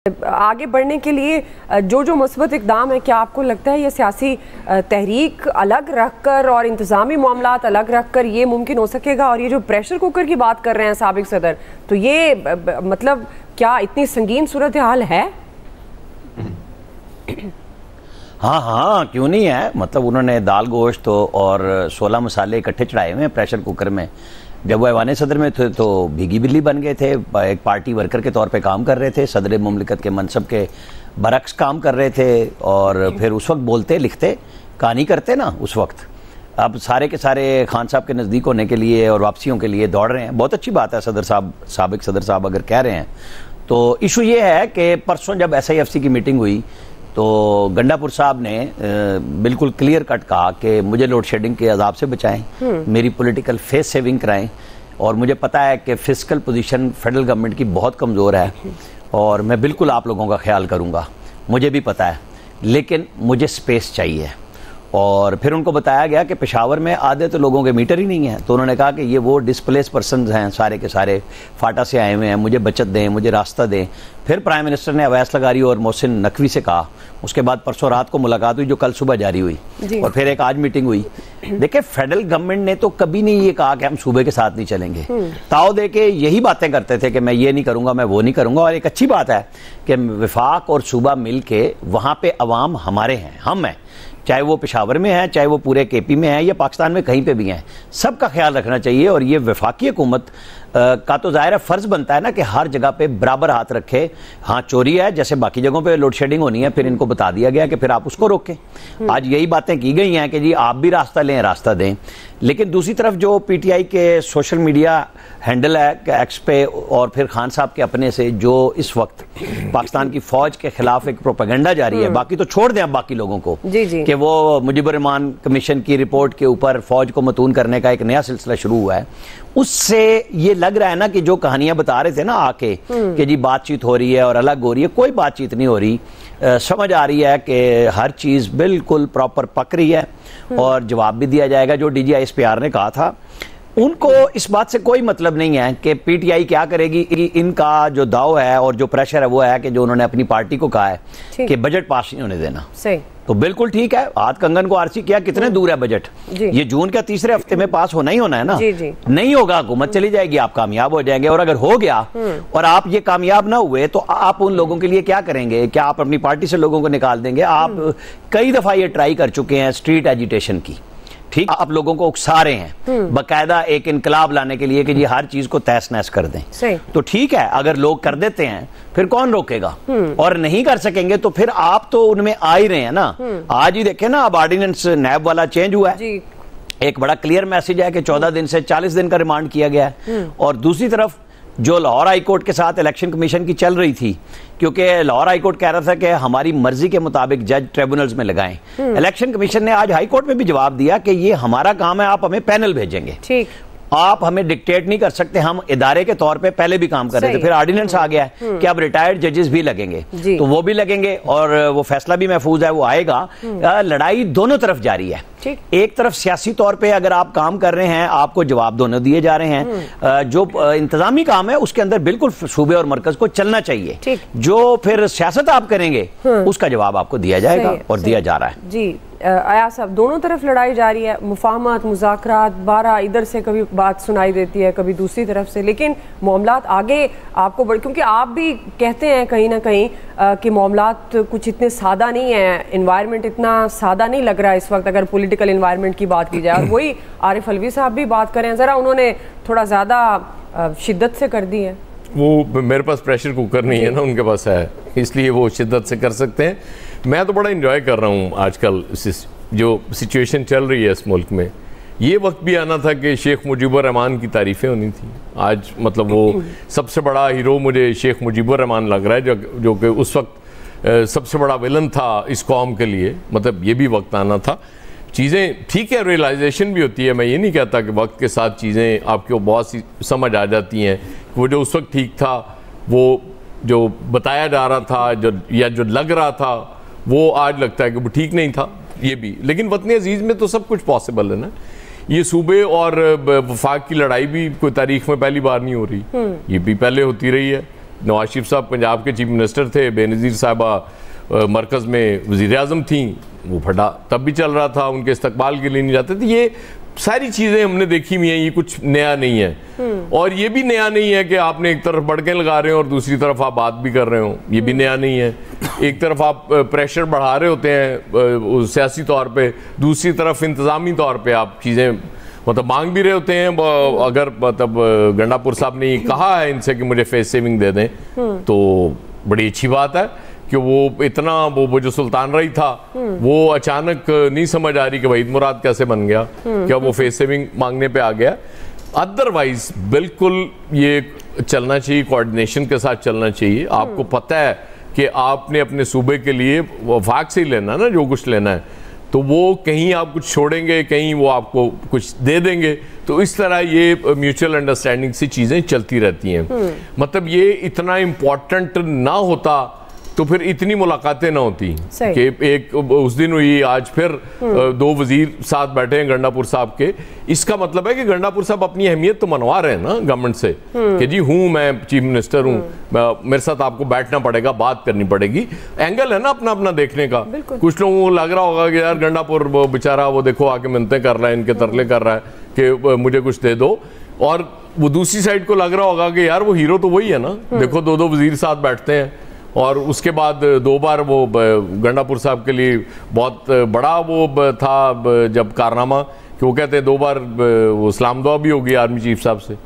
आगे बढ़ने के लिए जो जो मुस्बत इक़दाम है, क्या आपको लगता है ये सियासी तहरीक अलग रखकर और इंतज़ामी मामलात अलग रखकर ये मुमकिन हो सकेगा? और ये जो प्रेशर कुकर की बात कर रहे हैं साबिक सदर, तो ये मतलब क्या इतनी संगीन सूरत हाल है? हाँ, क्यों नहीं है। मतलब उन्होंने दाल गोश्त और 16 मसाले इकट्ठे चढ़ाए हुए हैं प्रेशर कुकर में। जब वो ऐवान सदर में थे तो भीगी बिल्ली बन गए थे, एक पार्टी वर्कर के तौर पे काम कर रहे थे, सदर मुमलिकत के मनसब के बरक्स काम कर रहे थे। और फिर उस वक्त बोलते लिखते कहानी करते ना उस वक्त। अब सारे के सारे खान साहब के नज़दीक होने के लिए और वापसियों के लिए दौड़ रहे हैं। बहुत अच्छी बात है सदर साहब, साबिक सदर साहब अगर कह रहे हैं तो। इशू ये है कि परसों जब SIFC की मीटिंग हुई तो गंडापुर साहब ने बिल्कुल क्लियर कट कहा कि मुझे लोड शेडिंग के अजाब से बचाएं, मेरी पॉलिटिकल फेस सेविंग कराएं। और मुझे पता है कि फिस्कल पोजीशन फेडरल गवर्नमेंट की बहुत कमज़ोर है और मैं बिल्कुल आप लोगों का ख्याल करूंगा, मुझे भी पता है, लेकिन मुझे स्पेस चाहिए। और फिर उनको बताया गया कि पेशावर में आधे तो लोगों के मीटर ही नहीं है। तो उन्होंने कहा कि ये वो डिस्प्लेस पर्सन हैं सारे के सारे, फाटा से आए हुए हैं, मुझे बचत दें, मुझे रास्ता दें। फिर प्राइम मिनिस्टर ने अवैस लगारी और मोहसिन नकवी से कहा। उसके बाद परसों रात को मुलाकात हुई जो कल सुबह जारी हुई, और फिर एक आज मीटिंग हुई। देखिए, फेडरल गवर्नमेंट ने तो कभी नहीं ये कहा कि हम सूबे के साथ नहीं चलेंगे। ताव दे के यही बातें करते थे कि मैं ये नहीं करूंगा, मैं वो नहीं करूंगा। और एक अच्छी बात है कि विफाक और सूबा मिल के वहाँ पे अवाम हमारे हैं, हम हैं, चाहे वो पेशावर में है, चाहे वो पूरे KP में है या पाकिस्तान में कहीं पे भी हैं, सबका ख्याल रखना चाहिए। और ये वफाकी हुकूमत का तो ज़ाहिर है फ़र्ज़ बनता है ना कि हर जगह पे बराबर हाथ रखे। हाँ, चोरी है, जैसे बाकी जगहों पे लोड शेडिंग होनी है, फिर इनको बता दिया गया कि फिर आप उसको रोकें। आज यही बातें की गई हैं कि जी आप भी रास्ता लें, रास्ता दें। लेकिन दूसरी तरफ जो PTI के सोशल मीडिया हैंडल है X पे, और फिर खान साहब के अपने से जो इस वक्त पाकिस्तान की फौज के खिलाफ एक प्रोपेगेंडा जारी है, बाकी तो छोड़ दें आप बाकी लोगों को कि वो मुजीबुर रहमान कमीशन की रिपोर्ट के ऊपर फौज को मतून करने का एक नया सिलसिला शुरू हुआ है। उससे ये लग रहा है ना कि जो कहानियां बता रहे थे ना आके कि जी बातचीत हो रही है और अलग हो रही है, कोई बातचीत नहीं हो रही। समझ आ रही है कि हर चीज बिल्कुल प्रॉपर पक रही है और जवाब भी दिया जाएगा। जो DG ISPR ने कहा था, उनको इस बात से कोई मतलब नहीं है कि PTI क्या करेगी। इनका जो दाव है और जो प्रेशर है वो है कि जो उन्होंने अपनी पार्टी को कहा है कि बजट पास नहीं होने देना। सही, तो बिल्कुल ठीक है। हाथ कंगन को आरसी किया, कितने दूर है बजट? ये जून के तीसरे हफ्ते में पास होना ही होना है ना। नहीं होगा, हुकूमत चली जाएगी, आप कामयाब हो जाएंगे। और अगर हो गया और आप ये कामयाब ना हुए तो आप उन लोगों के लिए क्या करेंगे? क्या आप अपनी पार्टी से लोगों को निकाल देंगे? आप कई दफा ये ट्राई कर चुके हैं स्ट्रीट एजिटेशन की, ठीक, आप लोगों को उकसा रहे हैं बकायदा एक इनकलाब लाने के लिए कि जी हर चीज को तहस नहस कर दें। तो ठीक है, अगर लोग कर देते हैं फिर कौन रोकेगा? और नहीं कर सकेंगे तो फिर आप तो उनमें आ ही रहे हैं ना। आज ही देखे ना, अब ऑर्डिनेंस नैब वाला चेंज हुआ है, एक बड़ा क्लियर मैसेज है कि 14 दिन से 40 दिन का रिमांड किया गया है। और दूसरी तरफ जो लाहौर हाईकोर्ट के साथ इलेक्शन कमीशन की चल रही थी, क्योंकि लाहौर हाईकोर्ट कह रहा था कि हमारी मर्जी के मुताबिक जज ट्रिब्यूनल्स में लगाएं। इलेक्शन कमीशन ने आज हाईकोर्ट में भी जवाब दिया कि ये हमारा काम है, आप हमें पैनल भेजेंगे, ठीक, आप हमें डिक्टेट नहीं कर सकते। हम इदारे के तौर पे पहले भी काम कर रहे थे, फिर ऑर्डिनेंस आ गया है कि अब रिटायर्ड जजेस भी लगेंगे, तो वो भी लगेंगे और वो फैसला भी महफूज है, वो आएगा। लड़ाई दोनों तरफ जारी है। एक तरफ सियासी तौर पे अगर आप काम कर रहे हैं, आपको जवाब दोनों दिए जा रहे हैं। जो इंतजामी काम है उसके अंदर बिल्कुल सूबे और मरकज को चलना चाहिए। जो फिर सियासत आप करेंगे उसका जवाब आपको दिया जाएगा और दिया जा रहा है। जी अयाज साहब, दोनों तरफ लड़ाई जारी है, मुफाहमत, मुज़ाकरात, 12 इधर से कभी बात सुनाई देती है, कभी दूसरी तरफ से, लेकिन मामलात आगे आपको क्योंकि आप भी कहते हैं कहीं ना कहीं कि मामलात कुछ इतने सादा नहीं है, इन्वायरमेंट इतना सादा नहीं लग रहा है इस वक्त अगर पॉलिटिकल इन्वायरमेंट की बात की जाए। और वही आरिफ अलवी साहब भी बात करें, ज़रा उन्होंने थोड़ा ज़्यादा शिद्दत से कर दी है। वो मेरे पास प्रेशर कुकर नहीं है ना, उनके पास है, इसलिए वो शिद्दत से कर सकते हैं। मैं तो बड़ा इंजॉय कर रहा हूँ आजकल जो सिचुएशन चल रही है इस मुल्क में। ये वक्त भी आना था कि शेख मुजीबुर रहमान की तारीफ़ें होनी थी। आज मतलब वो सबसे बड़ा हीरो मुझे शेख मुजीबुर रहमान लग रहा है, जो कि उस वक्त सबसे बड़ा विलन था इस कौम के लिए। मतलब ये भी वक्त आना था। चीज़ें ठीक है, रियलाइजेशन भी होती है, मैं ये नहीं कहता कि वक्त के साथ चीज़ें आपको बहुत सी समझ आ जाती हैं। वो जो उस वक्त ठीक था, वो जो बताया जा रहा था जो लग रहा था, वो आज लगता है कि वो ठीक नहीं था। ये भी, लेकिन वतन अजीज़ में तो सब कुछ पॉसिबल है ना। ये सूबे और वफाक की लड़ाई भी कोई तारीख में पहली बार नहीं हो रही, ये भी पहले होती रही है। नवाज शरीफ साहब पंजाब के चीफ मिनिस्टर थे, बेनज़ीर साहबा मरकज़ में वज़ीर आज़म थी, वो फटा तब भी चल रहा था, उनके इस्तकबाल के लिए नहीं जाते थे। ये सारी चीज़ें हमने देखी हुई हैं, ये कुछ नया नहीं है। और ये भी नया नहीं है कि आपने एक तरफ बड़के लगा रहे हो और दूसरी तरफ आप बात भी कर रहे हो, ये भी नया नहीं है। एक तरफ आप प्रेशर बढ़ा रहे होते हैं सियासी तौर पे, दूसरी तरफ इंतज़ामी तौर पे आप चीज़ें मतलब मांग भी रहे होते हैं। अगर मतलब गंडापुर साहब ने कहा है इनसे कि मुझे फेस सेविंग दे दें, तो बड़ी अच्छी बात है कि वो इतना वो जो सुल्तान रही था वो अचानक नहीं समझ आ रही कि वहीद मुराद कैसे बन गया, क्या वो फेस सेविंग मांगने पे आ गया। अदरवाइज बिल्कुल ये चलना चाहिए, कोऑर्डिनेशन के साथ चलना चाहिए। आपको पता है कि आपने अपने सूबे के लिए वफाक से ही लेना ना जो कुछ लेना है, तो वो कहीं आप कुछ छोड़ेंगे, कहीं वो आपको कुछ दे देंगे। तो इस तरह ये म्यूचुअल अंडरस्टैंडिंग से चीज़ें चलती रहती हैं। मतलब ये इतना इम्पोर्टेंट ना होता तो फिर इतनी मुलाकातें ना होती कि एक उस दिन हुई, आज फिर दो वजीर साथ बैठे हैं गंडापुर साहब के। इसका मतलब है कि गंडापुर साहब अपनी अहमियत तो मनवा रहे हैं ना गवर्नमेंट से कि जी हूँ मैं चीफ मिनिस्टर हूँ, मेरे साथ आपको बैठना पड़ेगा, बात करनी पड़ेगी। एंगल है ना अपना अपना देखने का। कुछ लोगों को लग रहा होगा कि यार गंडापुर बेचारा वो देखो आके मिन्नतें कर रहा है, इनके तरले कर रहा है कि मुझे कुछ दे दो, और वो दूसरी साइड को लग रहा होगा कि यार वो हीरो तो वही है ना, देखो दो दो वजीर साथ बैठते हैं। और उसके बाद 2 बार वो गंडापुर साहब के लिए बहुत बड़ा वो था जब कारनामा कि वो कहते हैं 2 बार वो सलाम दुआ भी होगी आर्मी चीफ साहब से।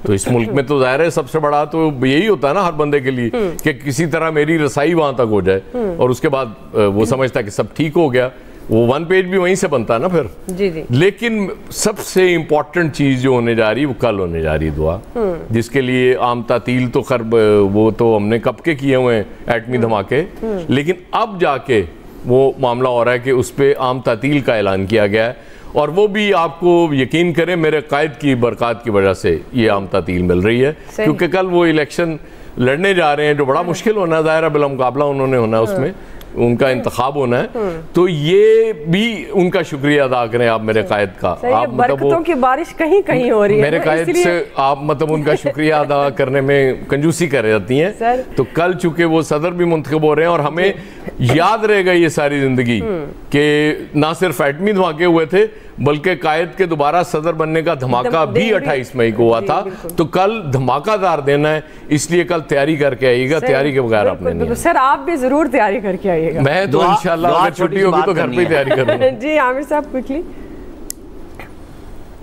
तो इस मुल्क में तो जाहिर है सबसे बड़ा तो यही होता है ना हर बंदे के लिए कि किसी तरह मेरी रसाई वहां तक हो जाए, और उसके बाद वो समझता है कि सब ठीक हो गया। वो 1 पेज भी वहीं से बनता है ना फिर। जी। लेकिन सबसे इंपॉर्टेंट चीज जो होने जा रही है वो कल होने जा रही है दुआ, जिसके लिए आम तातील तो खैर वो तो हमने कब के किए हुए हैं एटमी धमाके, लेकिन अब जाके वो मामला हो रहा है कि उस पर आम तातील का ऐलान किया गया है। और वो भी आपको यकीन करें मेरे कायद की बरकत की वजह से ये आम तातील मिल रही है, क्योंकि कल वो इलेक्शन लड़ने जा रहे हैं जो बड़ा मुश्किल होना है, ज़ाहिर है बिला मुकाबला उन्होंने होना है, उसमें उनका इंतखाब होना है। तो ये भी उनका शुक्रिया अदा करें आप मेरे कायद का। आप बरकतों की बारिश कहीं कहीं हो रही है मेरे कायद से आप मतलब उनका शुक्रिया अदा करने में कंजूसी कर जाती हैं। तो कल चूंकि वो सदर भी मुंतखब हो रहे हैं और हमें याद रहेगा ये सारी जिंदगी कि ना सिर्फ एटमी धमाके हुए थे बल्कि कायद के दोबारा सदर बनने का धमाका भी 28 मई को हुआ था। तो कल धमाकादार देना है, इसलिए कल तैयारी करके आइएगा, तैयारी के बगैर आपने नहीं। सर आप भी जरूर तैयारी करके आइएगा। मैं तो इंशाल्लाह अगर छुट्टी होगी तो घर पे तैयारी करूंगा। जी आमिर साहब क्विकली,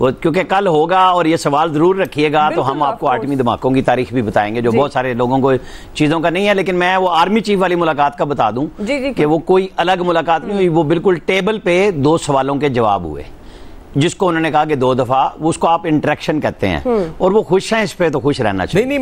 क्योंकि कल होगा और ये सवाल जरूर रखिएगा तो हम आपको आठवीं धमाकों की तारीख भी बताएंगे जो बहुत सारे लोगों को चीजों का नहीं है। लेकिन मैं वो आर्मी चीफ वाली मुलाकात का बता दूं कि वो कोई अलग मुलाकात नहीं हुई, वो बिल्कुल टेबल पे 2 सवालों के जवाब हुए, जिसको उन्होंने कहा कि 2 दफा, उसको आप इंटरेक्शन कहते हैं, और वो खुश हैं इस पे तो खुश रहना चाहिए। नहीं